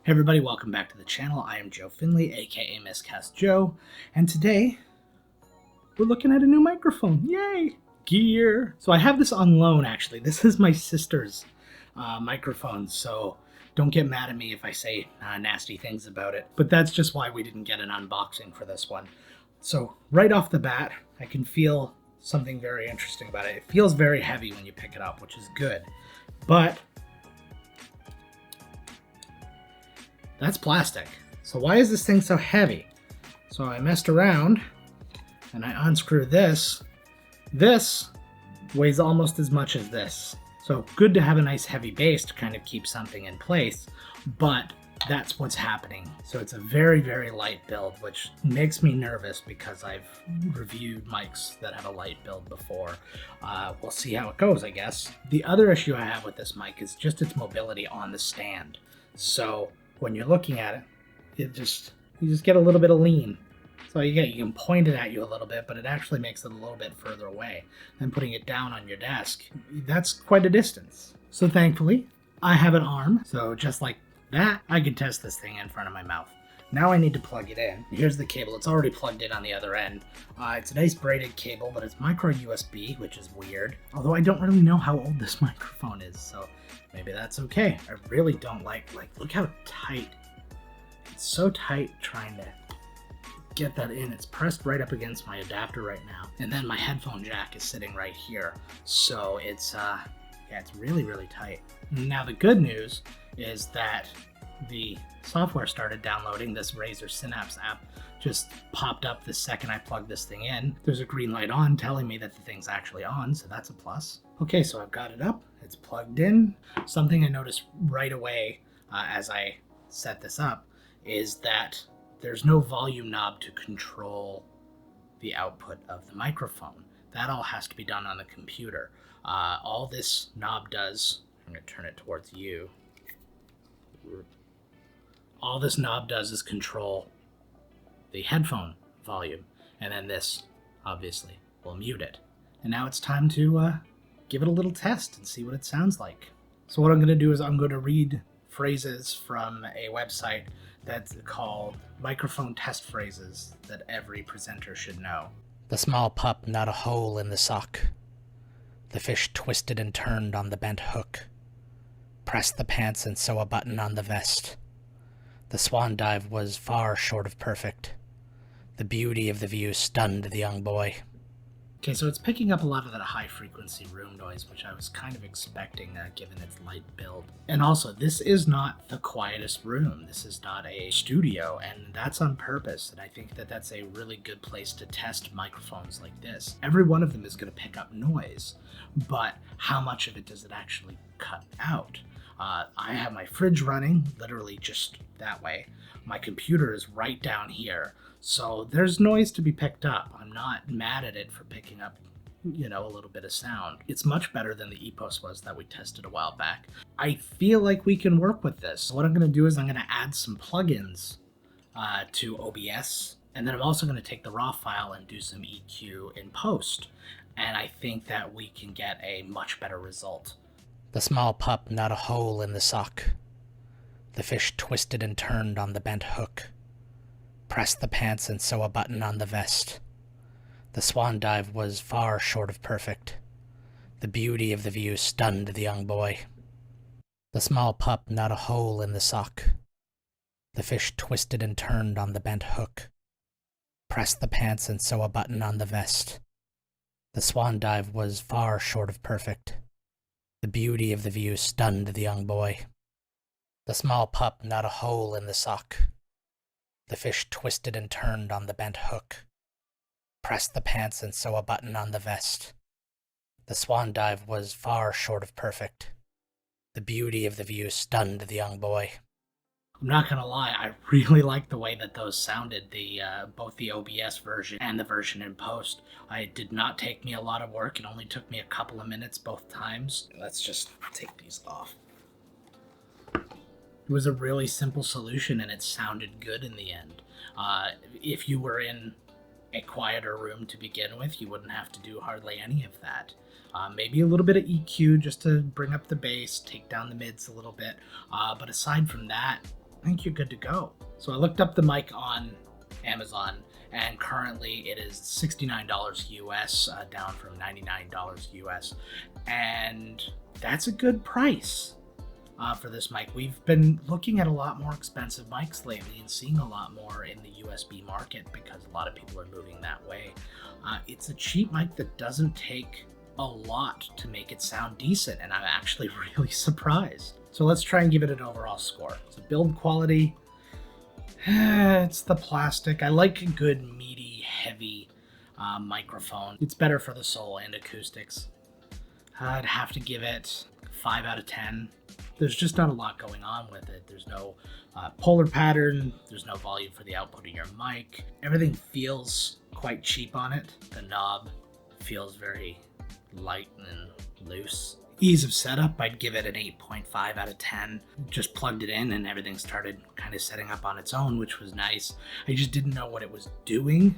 Hey everybody, welcome back to the channel. I am Joe Finley, aka Miscast Joe, and today we're looking at a new microphone. Yay! Gear! So I have this on loan actually. This is my sister's microphone, so don't get mad at me if I say nasty things about it. But that's just why we didn't get an unboxing for this one. So right off the bat, I can feel something very interesting about it. It feels very heavy when you pick it up, which is good. But that's plastic. So why is this thing so heavy? So I messed around and I unscrew this. This weighs almost as much as this. So good to have a nice heavy base to kind of keep something in place, but that's what's happening. So it's a very, very light build, which makes me nervous because I've reviewed mics that have a light build before. We'll see how it goes, I guess. The other issue I have with this mic is just its mobility on the stand. So when you're looking at it, you just get a little bit of lean. So you can point it at you a little bit, but it actually makes it a little bit further away. And putting it down on your desk, that's quite a distance. So thankfully, I have an arm. So just like that, I can test this thing in front of my mouth. Now I need to plug it in. Here's the cable. It's already plugged in on the other end. It's a nice braided cable, but it's micro USB, which is weird. Although I don't really know how old this microphone is, so maybe that's okay. I really don't like look how tight. It's so tight trying to get that in. It's pressed right up against my adapter right now. And then my headphone jack is sitting right here. So it's it's really, really tight. Now the good news is that the software started downloading. This Razer Synapse app just popped up the second I plugged this thing in. There's a green light on telling me that the thing's actually on, so that's a plus. Okay, so I've got it up. It's plugged in. Something I noticed right away as I set this up is that there's no volume knob to control the output of the microphone. That all has to be done on the computer. All this knob does, I'm going to turn it towards you. All this knob does is control the headphone volume, and then this, obviously, will mute it. And now it's time to give it a little test and see what it sounds like. So what I'm going to do is I'm going to read phrases from a website that's called Microphone Test Phrases that every presenter should know. The small pup, not a hole in the sock. The fish twisted and turned on the bent hook. Press the pants and sew a button on the vest. The swan dive was far short of perfect. The beauty of the view stunned the young boy. Okay, so it's picking up a lot of that high-frequency room noise, which I was kind of expecting given its light build. And also, this is not the quietest room. This is not a studio, and that's on purpose. And I think that that's a really good place to test microphones like this. Every one of them is going to pick up noise, but how much of it does it actually cut out? I have my fridge running, literally just that way. My computer is right down here. So there's noise to be picked up. I'm not mad at it for picking up, a little bit of sound. It's much better than the EPOS was that we tested a while back. I feel like we can work with this. So what I'm going to do is I'm going to add some plugins to OBS. And then I'm also going to take the raw file and do some EQ in post. And I think that we can get a much better result. The small pup, not a hole in the sock. The fish twisted and turned on the bent hook. Press the pants and sew a button on the vest. The swan dive was far short of perfect. The beauty of the view stunned the young boy. The small pup, not a hole in the sock. The fish twisted and turned on the bent hook. Press the pants and sew a button on the vest. The swan dive was far short of perfect. The beauty of the view stunned the young boy. The small pup, not a hole in the sock. The fish twisted and turned on the bent hook. Press the pants and sew a button on the vest. The swan dive was far short of perfect. The beauty of the view stunned the young boy. I'm not gonna lie, I really like the way that those sounded, both the OBS version and the version in post. It did not take me a lot of work. It only took me a couple of minutes both times. Let's just take these off. It was a really simple solution and it sounded good in the end. If you were in a quieter room to begin with, you wouldn't have to do hardly any of that. Maybe a little bit of EQ just to bring up the bass, take down the mids a little bit. But aside from that, I think you're good to go. So I looked up the mic on Amazon, and currently it is $69 US, down from $99 US. And that's a good price for this mic. We've been looking at a lot more expensive mics lately and seeing a lot more in the USB market because a lot of people are moving that way. It's a cheap mic that doesn't take a lot to make it sound decent, and I'm actually really surprised. So let's try and give it an overall score. So build quality, it's the plastic. I like a good meaty, heavy microphone. It's better for the soul and acoustics. I'd have to give it 5 out of 10. There's just not a lot going on with it. There's no polar pattern. There's no volume for the output of your mic. Everything feels quite cheap on it. The knob feels very light and loose. Ease of setup, I'd give it an 8.5 out of 10. Just plugged it in and everything started kind of setting up on its own, which was nice. I just didn't know what it was doing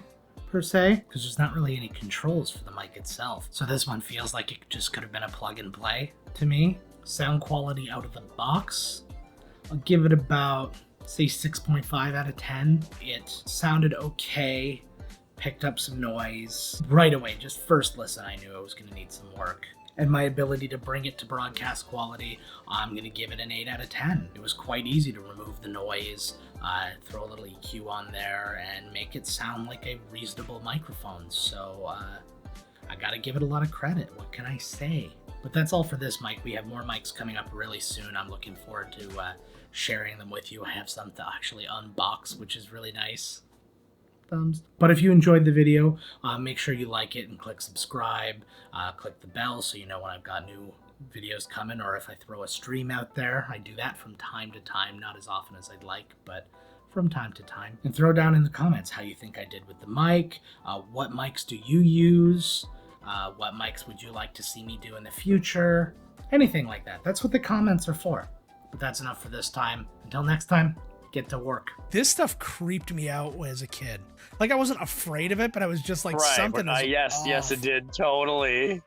per se, because there's not really any controls for the mic itself. So this one feels like it just could have been a plug and play to me. Sound quality out of the box, I'll give it about, say, 6.5 out of 10. It sounded okay, picked up some noise. Right away, just first listen, I knew I was going to need some work. And my ability to bring it to broadcast quality, I'm going to give it an 8 out of 10. It was quite easy to remove the noise, throw a little EQ on there, and make it sound like a reasonable microphone. So I got to give it a lot of credit. What can I say? But that's all for this mic. We have more mics coming up really soon. I'm looking forward to sharing them with you. I have some to actually unbox, which is really nice. Thumbs. But if you enjoyed the video, make sure you like it and click subscribe. Click the bell so you know when I've got new videos coming, or if I throw a stream out there. I do that from time to time, not as often as I'd like, but from time to time. And throw down in the comments how you think I did with the mic. What mics do you use? What mics would you like to see me do in the future? Anything like that. That's what the comments are for. But that's enough for this time. Until next time, get to work. This stuff creeped me out as a kid. Like, I wasn't afraid of it, but I was just like, something is yes, it did. Totally.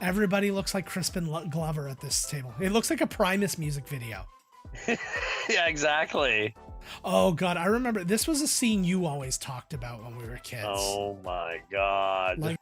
Everybody looks like Crispin Glover at this table. It looks like a Primus music video. Yeah, exactly. Oh, God. I remember this was a scene you always talked about when we were kids. Oh, my God. Like,